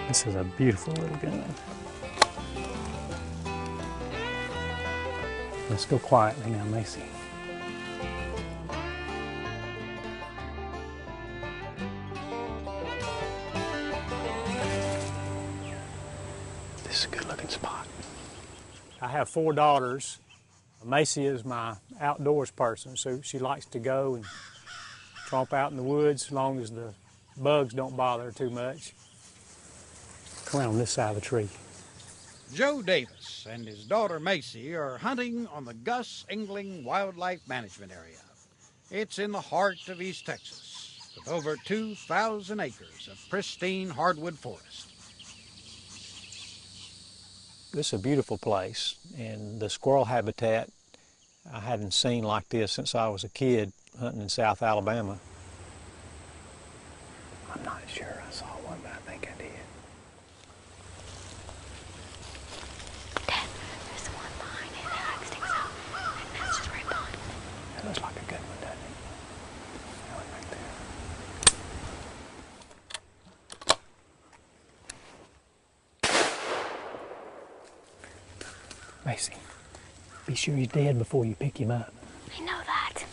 This is a beautiful little gun. Let's go quietly now, Macy. This is a good looking spot. I have 4 daughters. Macy is my outdoors person, so she likes to go and tromp out in the woods as long as the bugs don't bother her too much. Come around this side of the tree. Joe Davis and his daughter Macy are hunting on the Gus Engling Wildlife Management Area. It's in the heart of East Texas, with over 2,000 acres of pristine hardwood forest. This is a beautiful place, and the squirrel habitat I hadn't seen like this since I was a kid hunting in South Alabama. I'm not sure I saw one, but I think I did. Dad, there's one behind it that sticks out, and that's just right behind it. That looks like a good one, doesn't it? That one right there. Macy, be sure he's dead before you pick him up. I know that.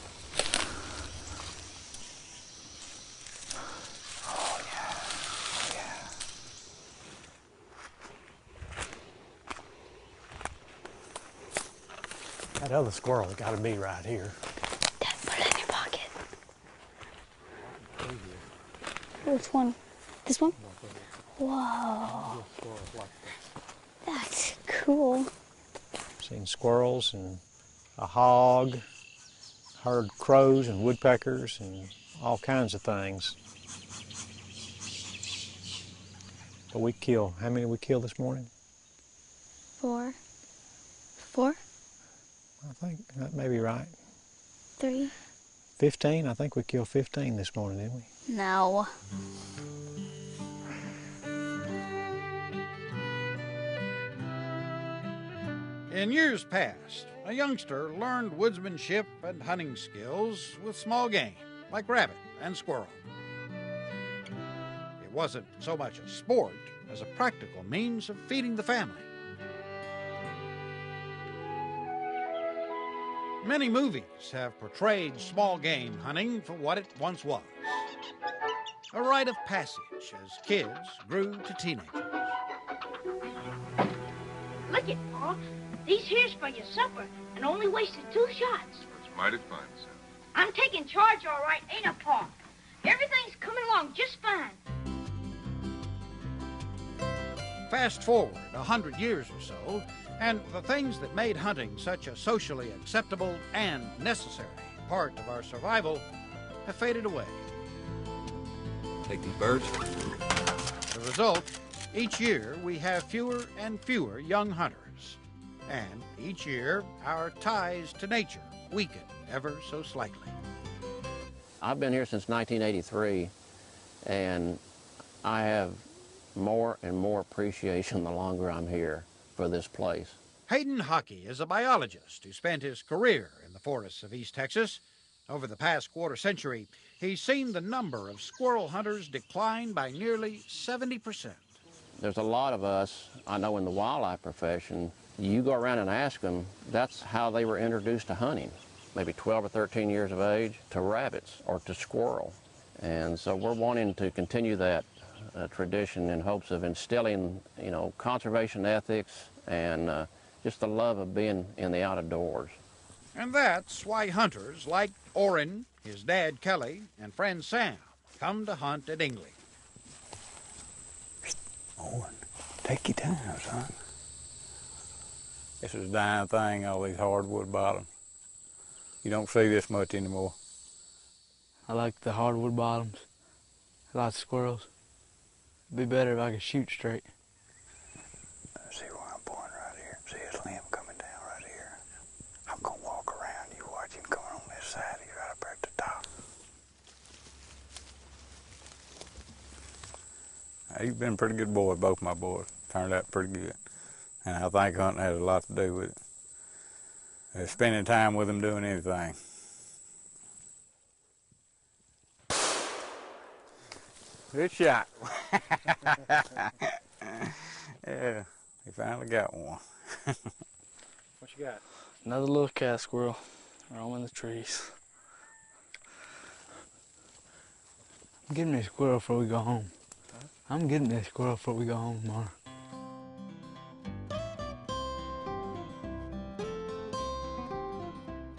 Oh, yeah. Oh, yeah. That other squirrel's got to be right here. Dad, put it in your pocket. Which one? This one? Whoa. That's cool. Seen squirrels and a hog, heard crows and woodpeckers and all kinds of things. But we kill, how many did we kill this morning? 4. 4? I think that may be right. 3? 15? I think we killed 15 this morning, didn't we? No. In years past, a youngster learned woodsmanship and hunting skills with small game, like rabbit and squirrel. It wasn't so much a sport as a practical means of feeding the family. Many movies have portrayed small game hunting for what it once was. A rite of passage as kids grew to teenagers. Look it, Pa. These here's for your supper and only wasted 2 shots. That's mighty fine, son. I'm taking charge all right, ain't I, Pa? Everything's coming along just fine. Fast forward 100 years or so, and the things that made hunting such a socially acceptable and necessary part of our survival have faded away. Take these birds. The result, each year we have fewer and fewer young hunters. And each year, our ties to nature weaken ever so slightly. I've been here since 1983, and I have more and more appreciation the longer I'm here for this place. Hayden Hockey is a biologist who spent his career in the forests of East Texas. Over the past quarter century, he's seen the number of squirrel hunters decline by nearly 70%. There's a lot of us, I know in the wildlife profession, you go around and ask them, that's how they were introduced to hunting. Maybe 12 or 13 years of age, to rabbits or to squirrel. And so we're wanting to continue that tradition in hopes of instilling, conservation ethics and just the love of being in the outdoors. And that's why hunters like Orrin, his dad Kelly, and friend Sam come to hunt at Engling. Orrin, take your time, son. This is a dying thing, all these hardwood bottoms. You don't see this much anymore. I like the hardwood bottoms. I like squirrels. It'd be better if I could shoot straight. See where I'm pointing right here? See his limb coming down right here? I'm gonna walk around. You watch him coming on this side. He's right up there at the top. He's been a pretty good boy, both my boys. Turned out pretty good. And I think hunting has a lot to do with it. Spending time with them doing anything. Good shot. finally got one. What you got? Another little cat squirrel roaming the trees. I'm getting me a squirrel before we go home. Huh? I'm getting me a squirrel before we go home tomorrow.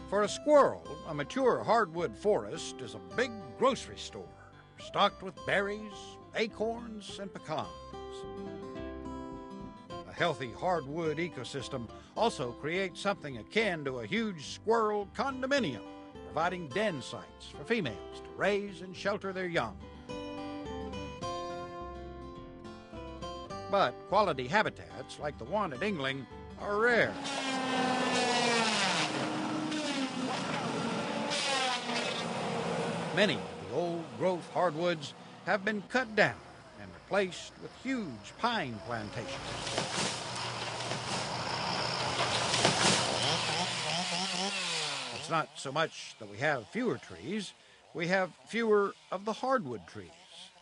For a squirrel, a mature hardwood forest is a big grocery store, stocked with berries, acorns, and pecans. A healthy hardwood ecosystem also creates something akin to a huge squirrel condominium, providing den sites for females to raise and shelter their young. But quality habitats like the one at Ingling are rare. Many of the old-growth hardwoods have been cut down and replaced with huge pine plantations. It's not so much that we have fewer trees, we have fewer of the hardwood trees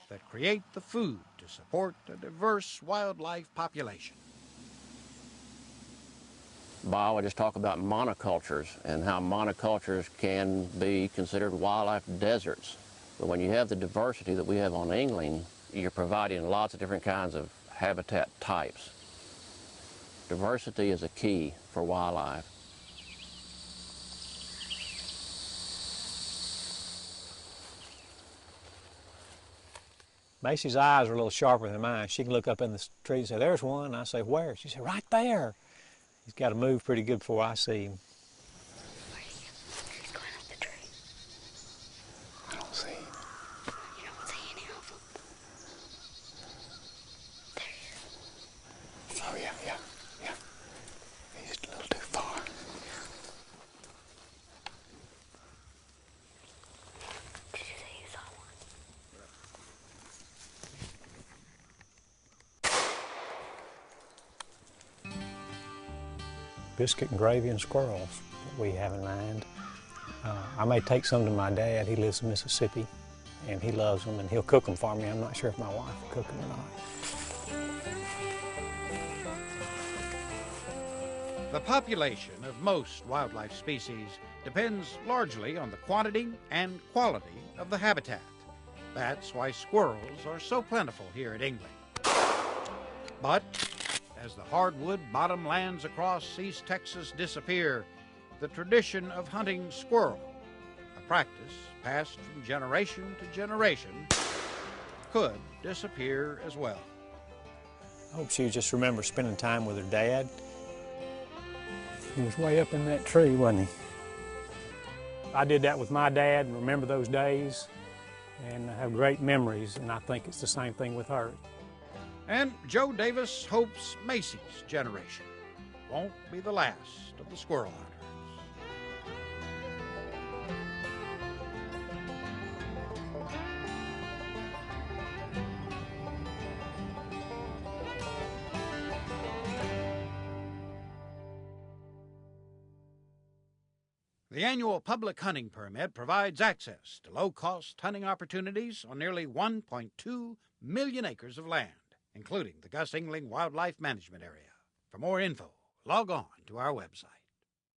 that create the food to support a diverse wildlife population. Biologists talk about monocultures and how monocultures can be considered wildlife deserts. But when you have the diversity that we have on Ingling, you're providing lots of different kinds of habitat types. Diversity is a key for wildlife. Macy's eyes are a little sharper than mine. She can look up in the tree and say, "There's one." And I say, "Where?" She said, "Right there." He's got to move pretty good before I see him. He's going up the tree. I don't see him. You don't see any of them. There he is. Oh, yeah. He's a little too far. Did you say you saw one? Biscuit and gravy and squirrels that we have in mind. I may take some to my dad. He lives in Mississippi, and he loves them, and he'll cook them for me. I'm not sure if my wife will cook them or not. The population of most wildlife species depends largely on the quantity and quality of the habitat. That's why squirrels are so plentiful here at Ingling. But as the hardwood bottomlands across East Texas disappear, the tradition of hunting squirrel, a practice passed from generation to generation, could disappear as well. I hope she just remembers spending time with her dad. He was way up in that tree, wasn't he? I did that with my dad and remember those days and have great memories, and I think it's the same thing with her. And Joe Davis hopes Macy's generation won't be the last of the squirrel hunters. The annual public hunting permit provides access to low-cost hunting opportunities on nearly 1.2 million acres of land, including the Gus Ingling Wildlife Management Area. For more info, log on to our website.